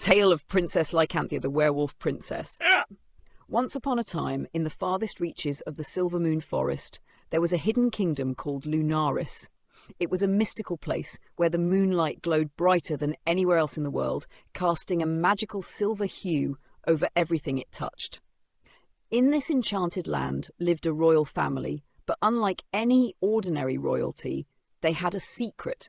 Tale of Princess Lycanthia, the werewolf princess. Once upon a time, in the farthest reaches of the Silver Moon Forest, there was a hidden kingdom called Lunaris. It was a mystical place where the moonlight glowed brighter than anywhere else in the world, casting a magical silver hue over everything it touched. In this enchanted land lived a royal family, but unlike any ordinary royalty, they had a secret.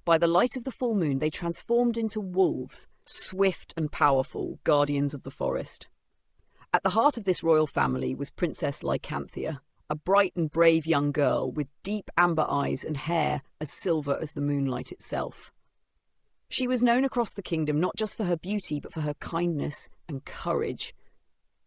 By the light of the full moon, they transformed into wolves, swift and powerful, guardians of the forest. At the heart of this royal family was Princess Lycanthia, a bright and brave young girl with deep amber eyes and hair as silver as the moonlight itself. She was known across the kingdom not just for her beauty, but for her kindness and courage.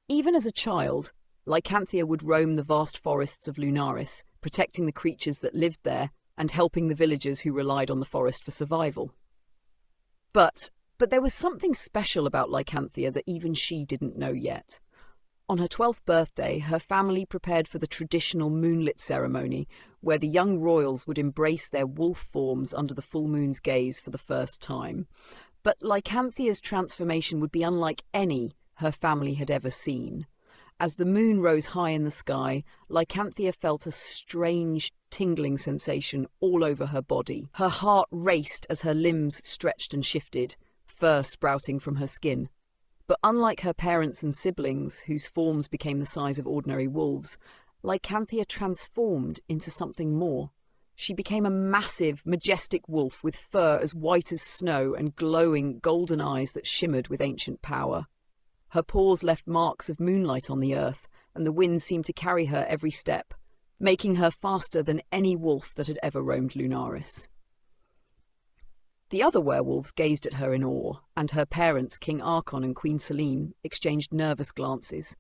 Even as a child, Lycanthia would roam the vast forests of Lunaris, protecting the creatures that lived there and helping the villagers who relied on the forest for survival. But there was something special about Lycanthia that even she didn't know yet. On her 12th birthday, her family prepared for the traditional moonlit ceremony, where the young royals would embrace their wolf forms under the full moon's gaze for the first time. But Lycanthia's transformation would be unlike any her family had ever seen. As the moon rose high in the sky, Lycanthia felt a strange, tingling sensation all over her body. Her heart raced as her limbs stretched and shifted, fur sprouting from her skin. But unlike her parents and siblings, whose forms became the size of ordinary wolves, Lycanthia transformed into something more. She became a massive, majestic wolf with fur as white as snow and glowing golden eyes that shimmered with ancient power. Her paws left marks of moonlight on the earth, and the wind seemed to carry her every step, making her faster than any wolf that had ever roamed Lunaris. The other werewolves gazed at her in awe, and her parents, King Archon and Queen Selene, exchanged nervous glances.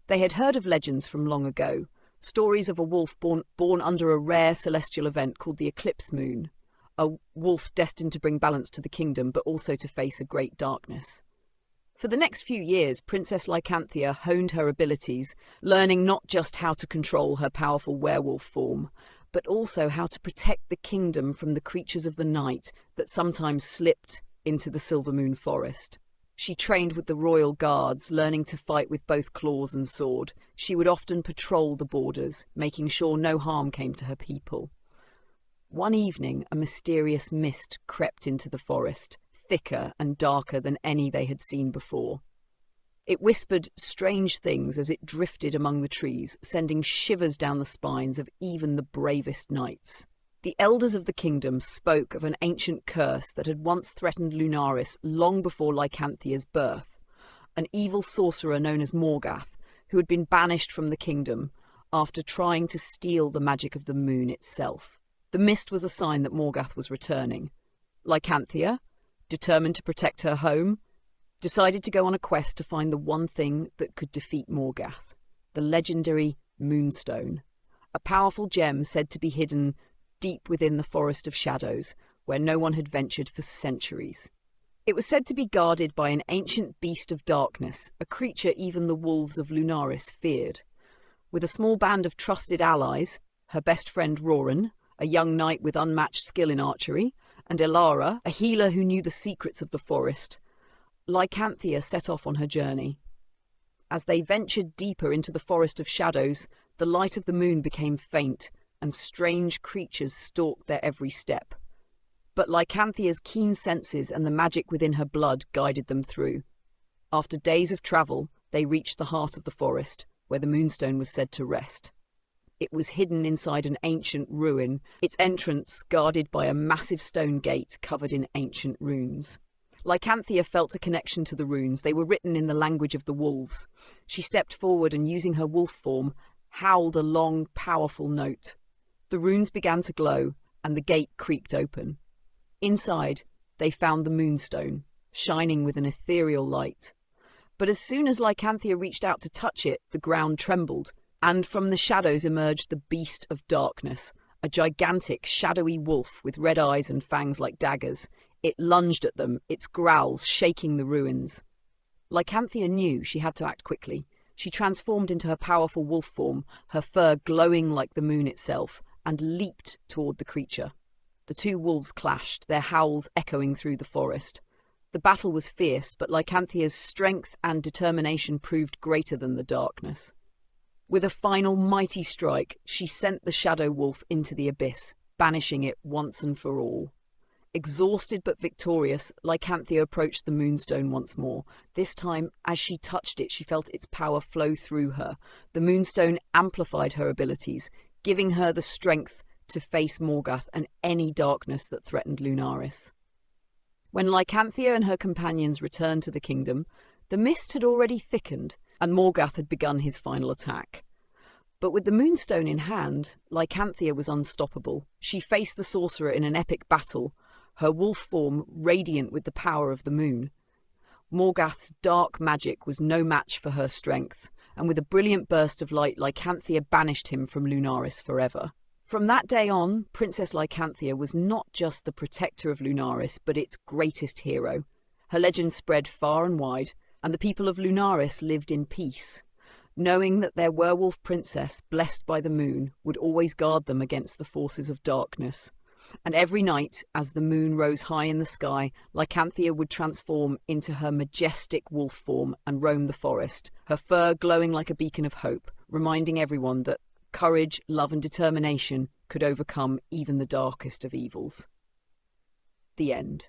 They had heard of legends from long ago, stories of a wolf born under a rare celestial event called the eclipse moon, a wolf destined to bring balance to the kingdom but also to face a great darkness. For the next few years, Princess Lycanthia honed her abilities, learning not just how to control her powerful werewolf form, but also how to protect the kingdom from the creatures of the night that sometimes slipped into the Silver Moon Forest. She trained with the royal guards, learning to fight with both claws and sword. She would often patrol the borders, making sure no harm came to her people. One evening, a mysterious mist crept into the forest, thicker and darker than any they had seen before. It whispered strange things as it drifted among the trees, sending shivers down the spines of even the bravest knights. The elders of the kingdom spoke of an ancient curse that had once threatened Lunaris long before Lycanthia's birth, an evil sorcerer known as Morgath, who had been banished from the kingdom after trying to steal the magic of the moon itself. The mist was a sign that Morgath was returning. Lycanthia, determined to protect her home, decided to go on a quest to find the one thing that could defeat Morgath, the legendary Moonstone, a powerful gem said to be hidden deep within the Forest of Shadows, where no one had ventured for centuries. It was said to be guarded by an ancient beast of darkness, a creature even the wolves of Lunaris feared. With a small band of trusted allies, her best friend Roran, a young knight with unmatched skill in archery, and Elara, a healer who knew the secrets of the forest, Lycanthia set off on her journey. As they ventured deeper into the Forest of Shadows, the light of the moon became faint, and strange creatures stalked their every step. But Lycanthia's keen senses and the magic within her blood guided them through. After days of travel, they reached the heart of the forest, where the Moonstone was said to rest. It was hidden inside an ancient ruin, its entrance guarded by a massive stone gate covered in ancient runes. Lycanthia felt a connection to the runes. They were written in the language of the wolves. She stepped forward and, using her wolf form, howled a long, powerful note. The runes began to glow, and the gate creaked open. Inside, they found the Moonstone, shining with an ethereal light. But as soon as Lycanthia reached out to touch it, the ground trembled, and from the shadows emerged the Beast of Darkness, a gigantic, shadowy wolf with red eyes and fangs like daggers. It lunged at them, its growls shaking the ruins. Lycanthia knew she had to act quickly. She transformed into her powerful wolf form, her fur glowing like the moon itself, and leaped toward the creature. The two wolves clashed, their howls echoing through the forest. The battle was fierce, but Lycanthia's strength and determination proved greater than the darkness. With a final mighty strike, she sent the shadow wolf into the abyss, banishing it once and for all. Exhausted but victorious, Lycanthia approached the Moonstone once more. This time, as she touched it, she felt its power flow through her. The Moonstone amplified her abilities, giving her the strength to face Morgath and any darkness that threatened Lunaris. When Lycanthia and her companions returned to the kingdom, the mist had already thickened, and Morgath had begun his final attack. But with the Moonstone in hand, Lycanthia was unstoppable. She faced the sorcerer in an epic battle, her wolf form radiant with the power of the moon. Morgath's dark magic was no match for her strength, and with a brilliant burst of light, Lycanthia banished him from Lunaris forever. From that day on, Princess Lycanthia was not just the protector of Lunaris, but its greatest hero. Her legend spread far and wide, and the people of Lunaris lived in peace, knowing that their werewolf princess, blessed by the moon, would always guard them against the forces of darkness. And every night, as the moon rose high in the sky, Lycanthia would transform into her majestic wolf form and roam the forest, her fur glowing like a beacon of hope, reminding everyone that courage, love and determination could overcome even the darkest of evils. The end.